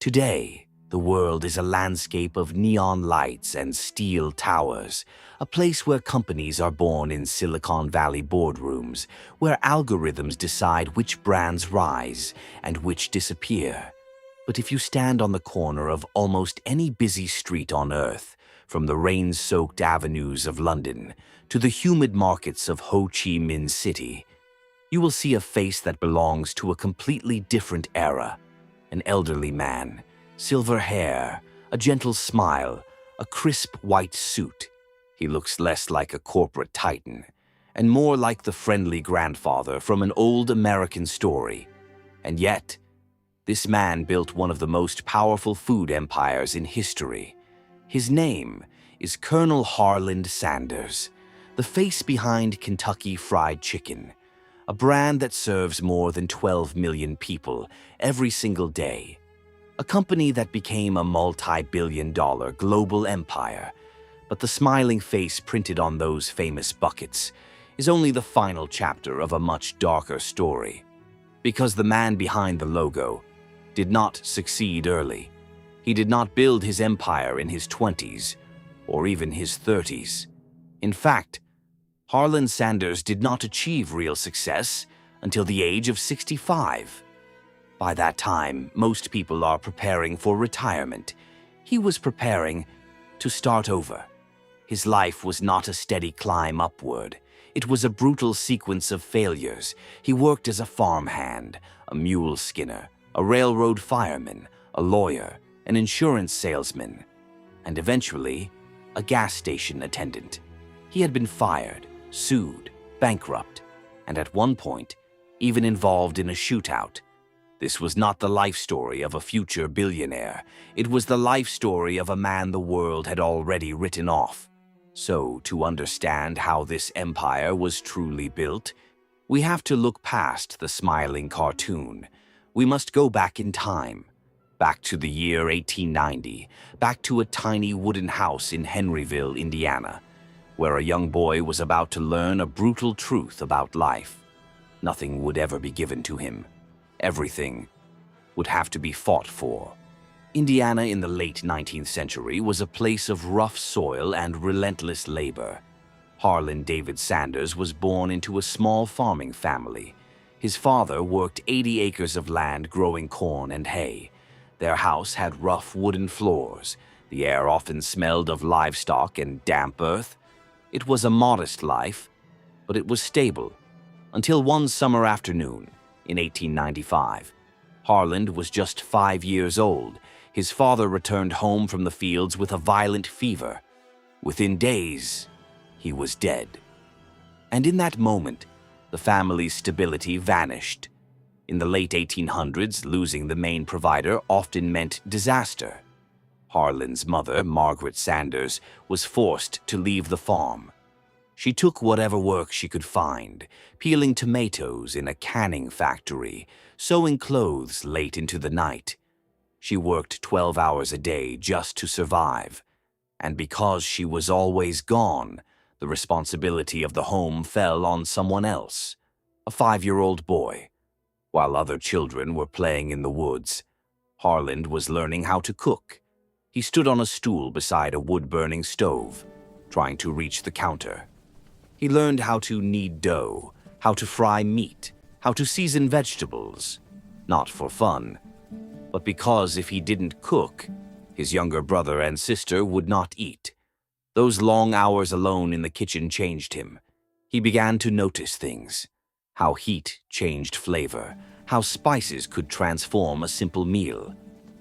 Today, the world is a landscape of neon lights and steel towers, a place where companies are born in Silicon Valley boardrooms, where algorithms decide which brands rise and which disappear. But if you stand on the corner of almost any busy street on Earth, from the rain-soaked avenues of London to the humid markets of Ho Chi Minh City, you will see a face that belongs to a completely different era. An elderly man, silver hair, a gentle smile, a crisp white suit. He looks less like a corporate titan and more like the friendly grandfather from an old American story. And yet, this man built one of the most powerful food empires in history. His name is Colonel Harland Sanders, the face behind Kentucky Fried Chicken, a brand that serves more than 12 million people every single day. A company that became a multi-billion-dollar global empire. But the smiling face printed on those famous buckets is only the final chapter of a much darker story. Because the man behind the logo did not succeed early. He did not build his empire in his 20s or even his 30s. In fact, Harland Sanders did not achieve real success until the age of 65. By that time, most people are preparing for retirement. He was preparing to start over. His life was not a steady climb upward. It was a brutal sequence of failures. He worked as a farmhand, a mule skinner, a railroad fireman, a lawyer, an insurance salesman, and eventually, a gas station attendant. He had been fired, sued, bankrupt, and at one point, even involved in a shootout. This was not the life story of a future billionaire. It was the life story of a man the world had already written off. So, to understand how this empire was truly built, we have to look past the smiling cartoon. We must go back in time, back to the year 1890, back to a tiny wooden house in Henryville, Indiana, where a young boy was about to learn a brutal truth about life. Nothing would ever be given to him. Everything would have to be fought for. Indiana in the late 19th century was a place of rough soil and relentless labor. Harland David Sanders was born into a small farming family. His father worked 80 acres of land growing corn and hay. Their house had rough wooden floors. The air often smelled of livestock and damp earth. It was a modest life, but it was stable, until one summer afternoon in 1895. Harland was just 5 years old. His father returned home from the fields with a violent fever. Within days, he was dead. And in that moment, the family's stability vanished. In the late 1800s, losing the main provider often meant disaster. Harland's mother, Margaret Sanders, was forced to leave the farm. She took whatever work she could find, peeling tomatoes in a canning factory, sewing clothes late into the night. She worked 12 hours a day just to survive. And because she was always gone, the responsibility of the home fell on someone else, a 5-year-old boy. While other children were playing in the woods, Harland was learning how to cook. He stood on a stool beside a wood-burning stove, trying to reach the counter. He learned how to knead dough, how to fry meat, how to season vegetables, not for fun, but because if he didn't cook, his younger brother and sister would not eat. Those long hours alone in the kitchen changed him. He began to notice things, how heat changed flavor, how spices could transform a simple meal.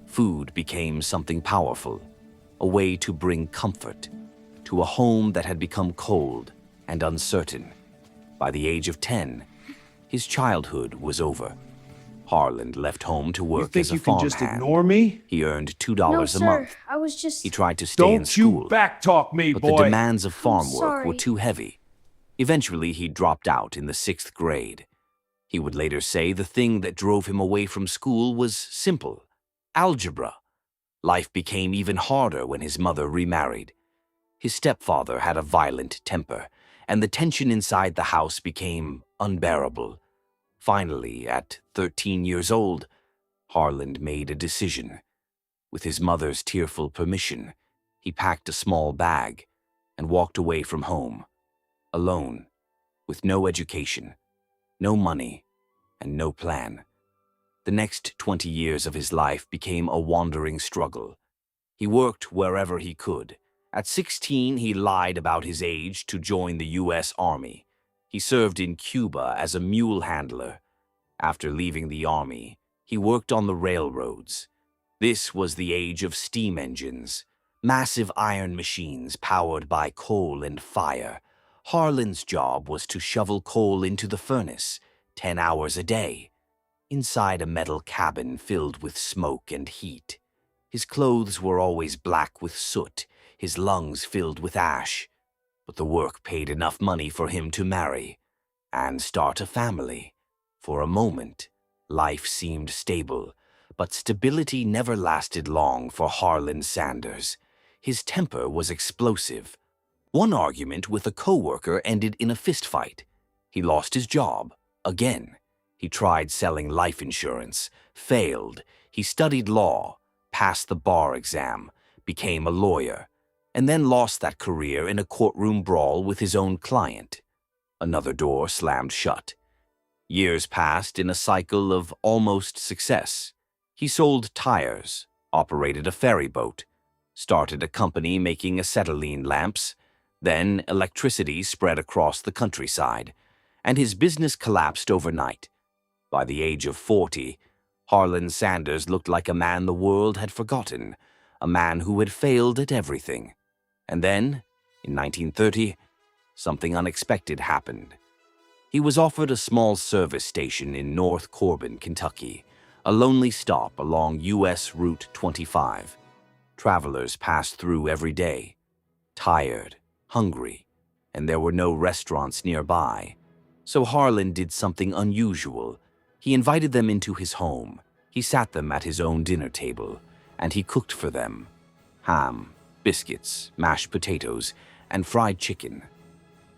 Food became something powerful, a way to bring comfort to a home that had become cold and uncertain. By the age of 10, his childhood was over. Harland left home to work as a farmhand. You think you can just ignore me? He earned $2 a month. I was just... He tried to stay in school. Don't you backtalk me, but boy! the demands of farm work sorry. were too heavy. Eventually, he dropped out in the 6th grade. He would later say the thing that drove him away from school was simple: algebra. Life became even harder when his mother remarried. His stepfather had a violent temper, and the tension inside the house became unbearable. Finally, at 13 years old, Harland made a decision. With his mother's tearful permission, he packed a small bag and walked away from home, alone, with no education, no money, and no plan. The next 20 years of his life became a wandering struggle. He worked wherever he could. At 16, he lied about his age to join the U.S. Army. He served in Cuba as a mule handler. After leaving the Army, he worked on the railroads. This was the age of steam engines, massive iron machines powered by coal and fire. Harlan's job was to shovel coal into the furnace, 10 hours a day, inside a metal cabin filled with smoke and heat. His clothes were always black with soot, his lungs filled with ash. But the work paid enough money for him to marry and start a family. For a moment, life seemed stable, but stability never lasted long for Harlan Sanders. His temper was explosive. One argument with a coworker ended in a fistfight. He lost his job, again. He tried selling life insurance, failed. He studied law, passed the bar exam, became a lawyer, and then lost that career in a courtroom brawl with his own client. Another door slammed shut. Years passed in a cycle of almost success. He sold tires, operated a ferry boat, started a company making acetylene lamps. Then electricity spread across the countryside, and his business collapsed overnight. By the age of 40, Harlan Sanders looked like a man the world had forgotten, a man who had failed at everything. And then, in 1930, something unexpected happened. He was offered a small service station in North Corbin, Kentucky, a lonely stop along U.S. Route 25. Travelers passed through every day, tired, hungry, and there were no restaurants nearby. So Harlan did something unusual. He invited them into his home. He sat them at his own dinner table, and he cooked for them. Ham, biscuits, mashed potatoes, and fried chicken.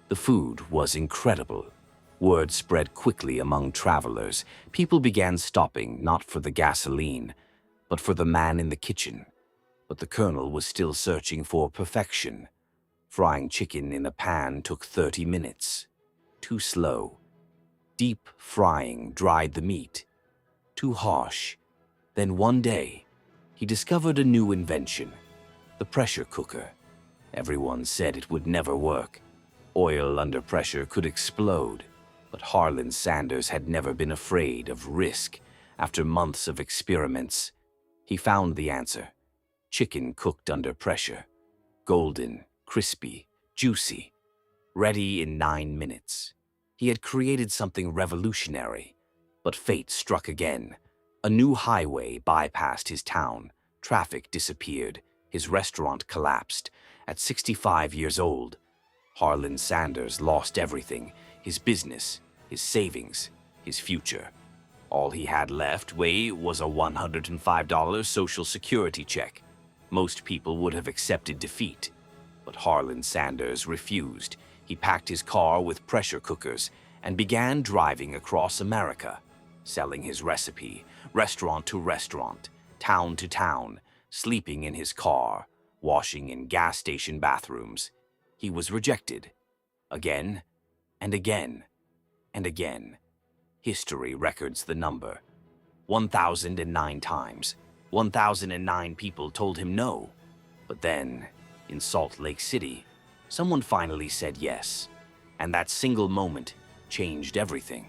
The food was incredible. Word spread quickly among travelers. People began stopping not for the gasoline, but for the man in the kitchen. But the colonel was still searching for perfection. Frying chicken in a pan took 30 minutes. Too slow. Deep frying dried the meat. Too harsh. Then one day, he discovered a new invention, the pressure cooker. Everyone said it would never work. Oil under pressure could explode. But Harlan Sanders had never been afraid of risk. After months of experiments, he found the answer. Chicken cooked under pressure. Golden, crispy, juicy. Ready in 9 minutes. He had created something revolutionary. But fate struck again. A new highway bypassed his town. Traffic disappeared. His restaurant collapsed. At 65 years old, Harlan Sanders lost everything. His business, his savings, his future. All he had left was a $105 Social Security check. Most people would have accepted defeat. But Harlan Sanders refused. He packed his car with pressure cookers and began driving across America, selling his recipe, restaurant to restaurant, town to town, sleeping in his car, washing in gas station bathrooms. He was rejected. Again and again and again. History records the number. 1,009 times. 1,009 people told him no. But then, in Salt Lake City, someone finally said yes. And that single moment changed everything.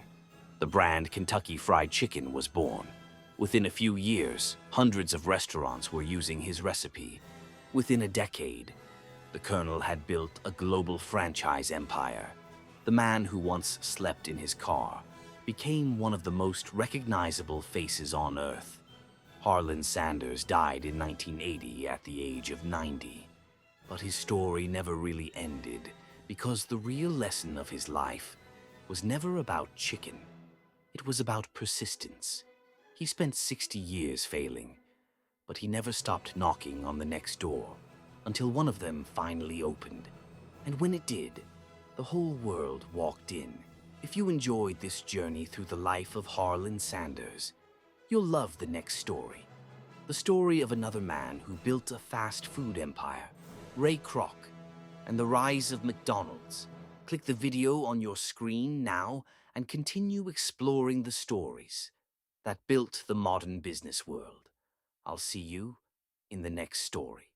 The brand Kentucky Fried Chicken was born. Within a few years, hundreds of restaurants were using his recipe. Within a decade, the colonel had built a global franchise empire. The man who once slept in his car became one of the most recognizable faces on earth. Harlan Sanders died in 1980 at the age of 90. But his story never really ended, because the real lesson of his life was never about chicken. It was about persistence. He spent 60 years failing, but he never stopped knocking on the next door until one of them finally opened. And when it did, the whole world walked in. If you enjoyed this journey through the life of Harlan Sanders, you'll love the next story. The story of another man who built a fast food empire, Ray Kroc, and the rise of McDonald's. Click the video on your screen now and continue exploring the stories that built the modern business world. I'll see you in the next story.